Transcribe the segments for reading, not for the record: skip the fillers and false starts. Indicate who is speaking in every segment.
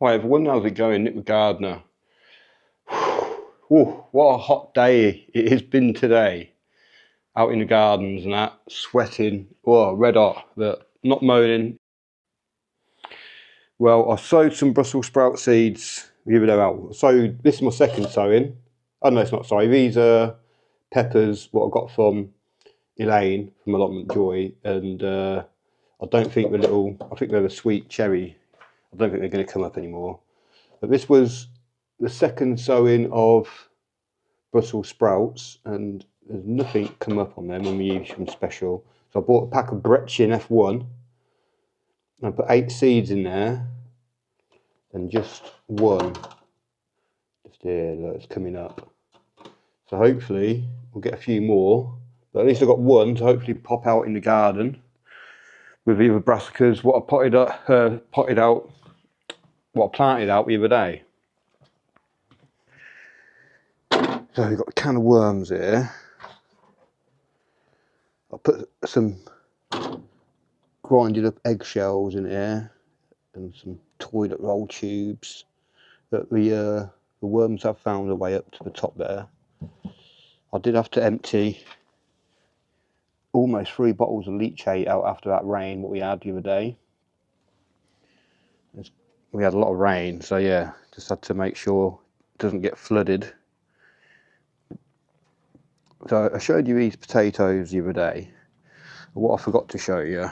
Speaker 1: Hi everyone, how's it going? Nick the Gardener. Whew, what a hot day it has been today. Out in the gardens and that, sweating, red hot, but not moaning. Well, I sowed some Brussels sprout seeds the other day out. So this is my second sowing. Oh no, it's not, sorry. These are peppers, what I got from Elaine from Allotment Joy. And I don't think I think they're the sweet cherry. I don't think they're going to come up anymore. But this was the second sowing of Brussels sprouts, and there's nothing come up on them when we use them special. So I bought a pack of Brechin F1 and I put 8 seeds in there, and just one, just here, look, it's coming up. So hopefully we'll get a few more, but at least I've got one to hopefully pop out in the garden with the other brassicas, what I planted out the other day. So we've got a can of worms here. I put some grinded up eggshells in here and some toilet roll tubes that the worms have found their way up to the top there. I did have to empty almost 3 bottles of leachate out after that rain what we had the other day. We had a lot of rain, so yeah, just had to make sure it doesn't get flooded. So I showed you these potatoes the other day. What I forgot to show you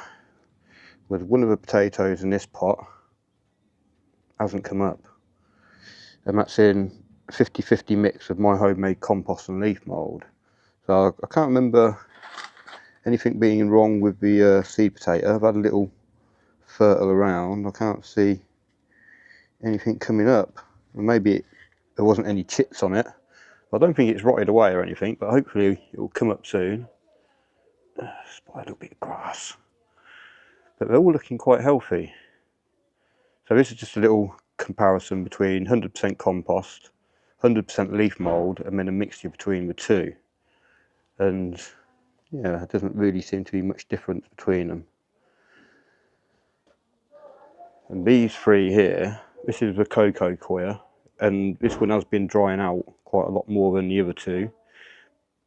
Speaker 1: was one of the potatoes in this pot hasn't come up, and that's in 50-50 mix of my homemade compost and leaf mould. So I can't remember anything being wrong with the seed potato. I've had a little fertile around, I can't see anything coming up. Maybe there wasn't any chits on it. I don't think it's rotted away or anything, but hopefully it will come up soon. Spot a little bit of grass, but they're all looking quite healthy. So this is just a little comparison between 100% compost, 100% leaf mould, and then a mixture between the two. And yeah, there doesn't really seem to be much difference between them. And these 3 here, this is the cocoa coir, and this one has been drying out quite a lot more than the other 2.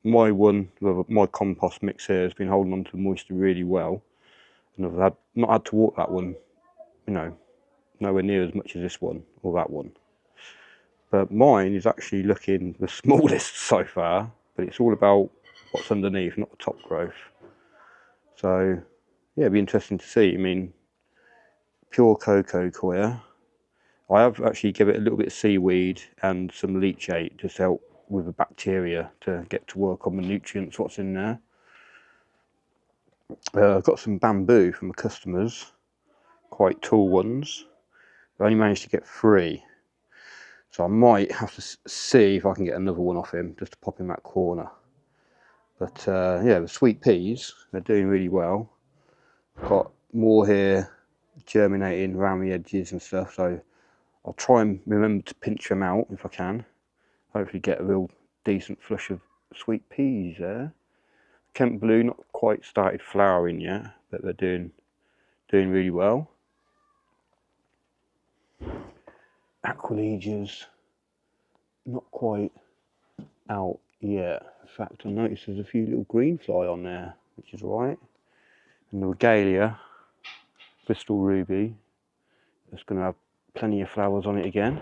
Speaker 1: My compost mix here has been holding on to the moisture really well, and I've not had to water that one, you know, nowhere near as much as this one or that one. But mine is actually looking the smallest so far, but it's all about what's underneath, not the top growth. So yeah, it'd be interesting to see. I mean, pure cocoa coir. I have actually given it a little bit of seaweed and some leachate just to help with the bacteria to get to work on the nutrients, what's in there. I've got some bamboo from the customers, quite tall ones. I only managed to get 3. So I might have to see if I can get another one off him, just to pop in that corner. But yeah, the sweet peas, they're doing really well. Got more here germinating around the edges and stuff, so I'll try and remember to pinch them out if I can. Hopefully get a real decent flush of sweet peas there. Kent blue not quite started flowering yet, but they're doing really well. Aquiledias not quite out yet. In fact, I noticed there's a few little green fly on there, which is right. And the regalia, Bristol ruby, it's going to have plenty of flowers on it again.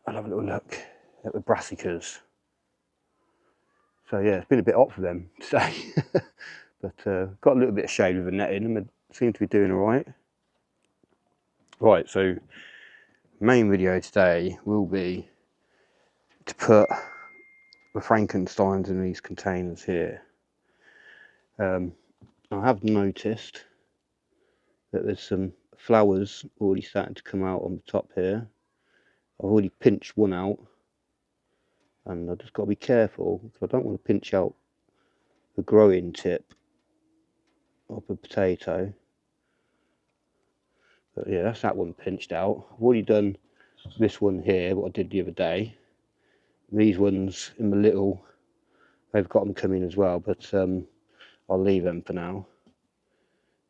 Speaker 1: I'll have a little look at the brassicas. So yeah, it's been a bit hot for them today, but got a little bit of shade with the netting and they seem to be doing all right. Right, so main video today will be to put the Frankensteins in these containers here. I have noticed that there's some flowers already starting to come out on the top here. I've already pinched one out, and I've just got to be careful because I don't want to pinch out the growing tip of the potato. But yeah, that's that one pinched out. I've already done this one here, what I did the other day. These ones in the little, they've got them coming as well, but I'll leave them for now.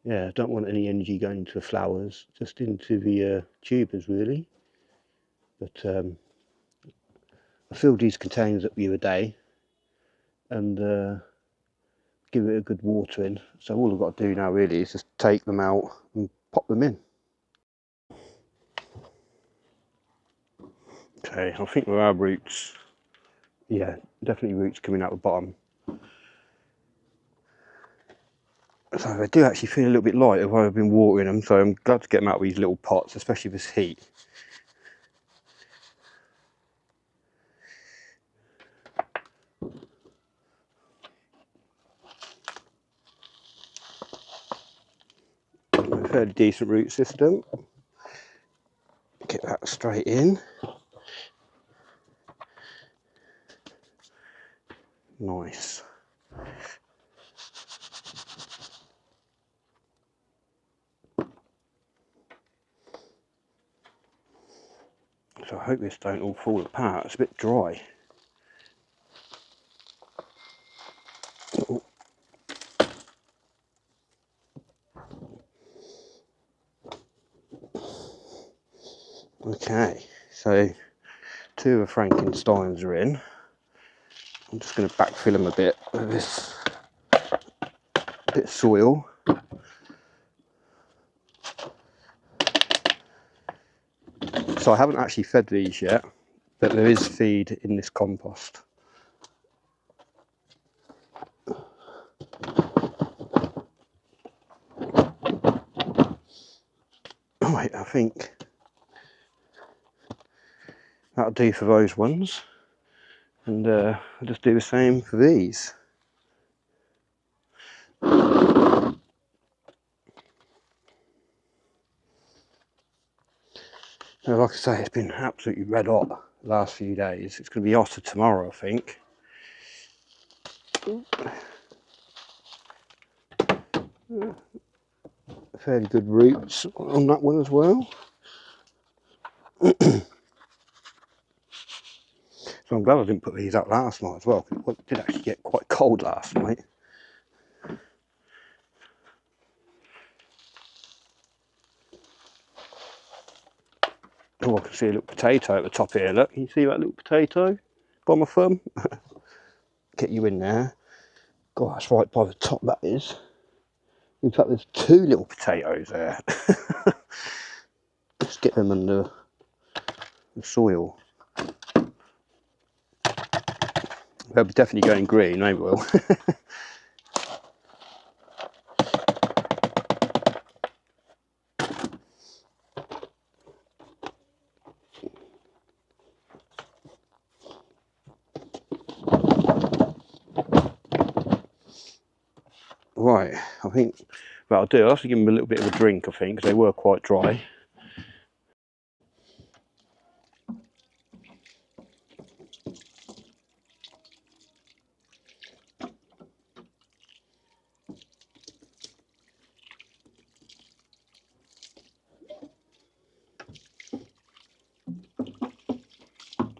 Speaker 1: yeah, I don't want any energy going into the flowers, just into the tubers really. But I filled these containers up the other day and give it a good watering. So all I've got to do now really is just take them out and pop them in. Okay, I think there are roots. Yeah, definitely roots coming out the bottom. So they do actually feel a little bit light while I've been watering them, so I'm glad to get them out of these little pots, especially this heat. A fairly decent root system. Get that straight in. Nice. So I hope this don't all fall apart. It's a bit dry. Oh. Okay, so 2 of the Frankensteins are in. I'm just going to backfill them a bit with this bit of soil. So I haven't actually fed these yet, but there is feed in this compost. Right, I think that'll do for those ones, and I'll just do the same for these. Now, like I say, it's been absolutely red hot the last few days. It's going to be hotter tomorrow, I think. Fairly good roots on that one as well. So I'm glad I didn't put these out last night as well, because it did actually get quite cold last night. Oh, I can see a little potato at the top here, look. Can you see that little potato by my thumb? Get you in there. God, that's right by the top, that is. In fact, there's 2 little potatoes there. Let's get them under the soil. They'll be definitely going green, they will. Right, I think what I'll do, I'll have to give them a little bit of a drink, I think, because they were quite dry.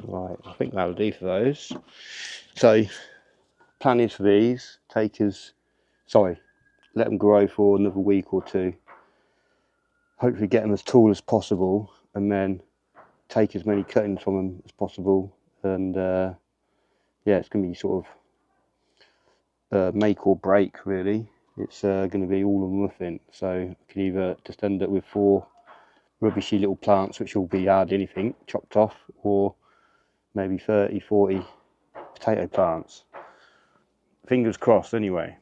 Speaker 1: Right, I think that'll do for those. So, plan is for these, let them grow for another week or 2. Hopefully get them as tall as possible, and then take as many cuttings from them as possible. And yeah, it's going to be sort of make or break really. It's going to be all or nothing. So I can either just end up with 4 rubbishy little plants which will be hardly anything chopped off, or maybe 30, 40 potato plants. Fingers crossed anyway.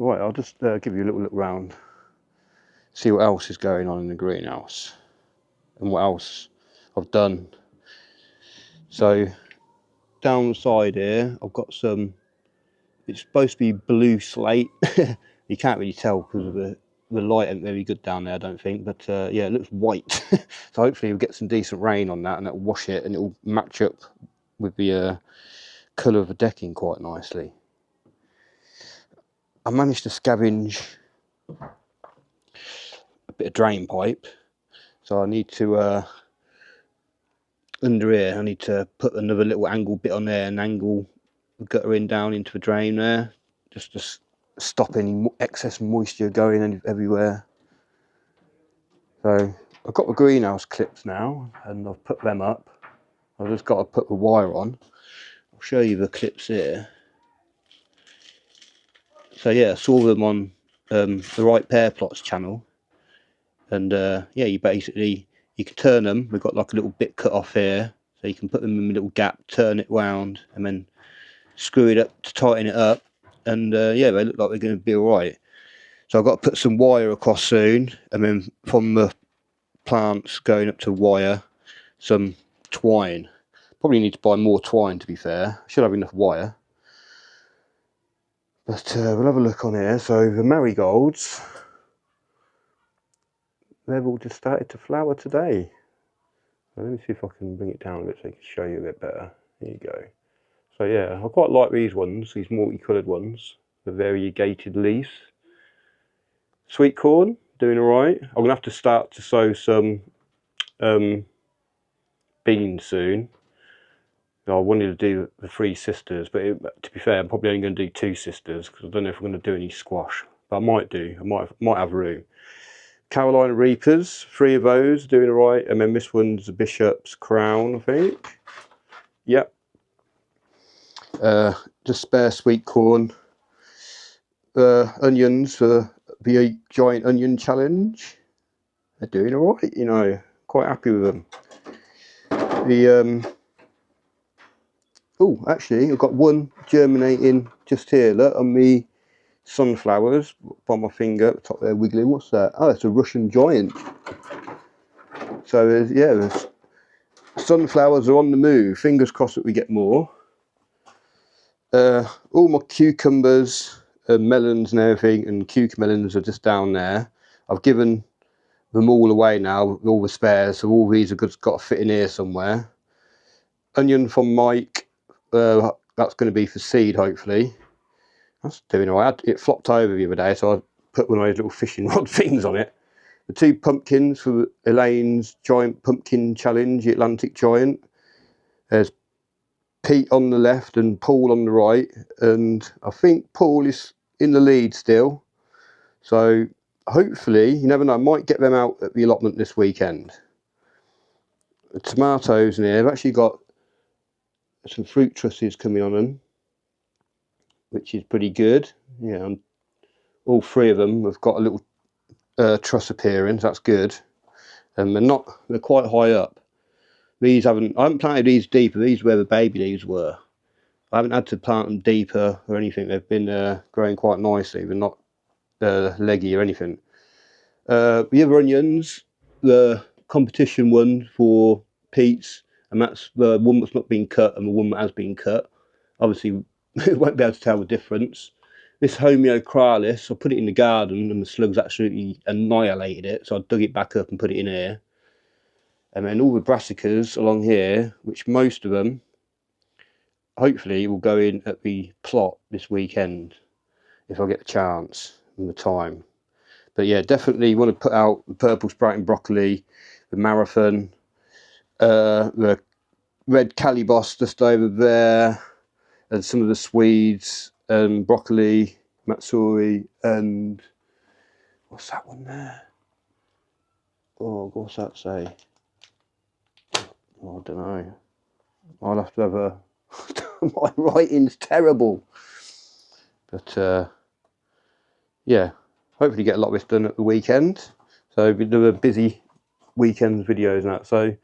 Speaker 1: Right, I'll just give you a little look round, see what else is going on in the greenhouse and what else I've done. So down the side here I've got some, it's supposed to be blue slate. You can't really tell because of the light ain't very good down there, I don't think, but yeah, it looks white. So hopefully we'll get some decent rain on that and it'll wash it and it'll match up with the colour of the decking quite nicely. I managed to scavenge a bit of drain pipe, so I need to under here I need to put another little angle bit on there and angle the gutter in down into the drain there, just to stop any excess moisture going everywhere. So I've got the greenhouse clips now, and I've put them up. I've just got to put the wire on. I'll show you the clips here. So yeah, I saw them on the Right Pear Plots channel, and yeah, you can turn them. We've got like a little bit cut off here, so you can put them in a little gap, turn it round, and then screw it up to tighten it up. And yeah, they look like they're going to be alright. So I've got to put some wire across soon, and then from the plants going up to wire, some twine. Probably need to buy more twine, to be fair. I should have enough wire. But we'll have a look on here. So the marigolds, they've all just started to flower today. So let me see if I can bring it down a bit so I can show you a bit better. There you go. So yeah, I quite like these ones, these multicoloured ones, the variegated leaves. Sweet corn, doing alright. I'm going to have to start to sow some beans soon. I wanted to do the 3 sisters, but to be fair, I'm probably only going to do 2 sisters because I don't know if I'm going to do any squash. But I might do. I might have room. Carolina Reapers, 3 of those, doing alright. And then this one's the Bishop's Crown, I think. Yep. Just spare sweet corn. Onions for the Giant Onion Challenge. They're doing alright, you know. Quite happy with them. The oh, actually, I've got one germinating just here. Look, on the sunflowers by my finger at the top there, wiggling. What's that? Oh, it's a Russian giant. So yeah, there's sunflowers are on the move. Fingers crossed that we get more. All my cucumbers, melons and everything, and cucamelons are just down there. I've given them all away now, all the spares, so all these are got to fit in here somewhere. Onion from Mike. That's going to be for seed, hopefully. That's doing alright. It flopped over the other day, so I put one of those little fishing rod things on it. The 2 pumpkins for Elaine's Giant Pumpkin Challenge, the Atlantic Giant. There's Pete on the left and Paul on the right, and I think Paul is in the lead still. So hopefully, you never know, I might get them out at the allotment this weekend. The tomatoes in here, I've actually got some fruit trusses coming on them, which is pretty good. Yeah, all 3 of them have got a little truss appearance. That's good. And they're quite high up. I haven't planted these deeper. These were where the baby leaves were. I haven't had to plant them deeper or anything. They've been growing quite nicely, but not leggy or anything. The other onions, the competition one for Pete's, and that's the one that's not been cut and the one that has been cut. Obviously, we won't be able to tell the difference. This Homeocralis, I put it in the garden and the slugs absolutely annihilated it, so I dug it back up and put it in here. And then all the brassicas along here, which most of them, hopefully, will go in at the plot this weekend, if I get the chance and the time. But yeah, definitely want to put out the purple sprouting broccoli, the marathon, the red calibos just over there, and some of the Swedes, and broccoli, matsuri, and what's that one there? Oh, what's that say? Oh, I don't know. I'll have to have a... My writing's terrible. But yeah, hopefully get a lot of this done at the weekend. So we do a busy weekend videos and that. So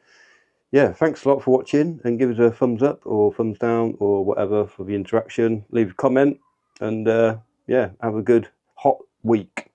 Speaker 1: yeah, thanks a lot for watching, and give us a thumbs up or thumbs down or whatever for the interaction. Leave a comment, and yeah, have a good hot week.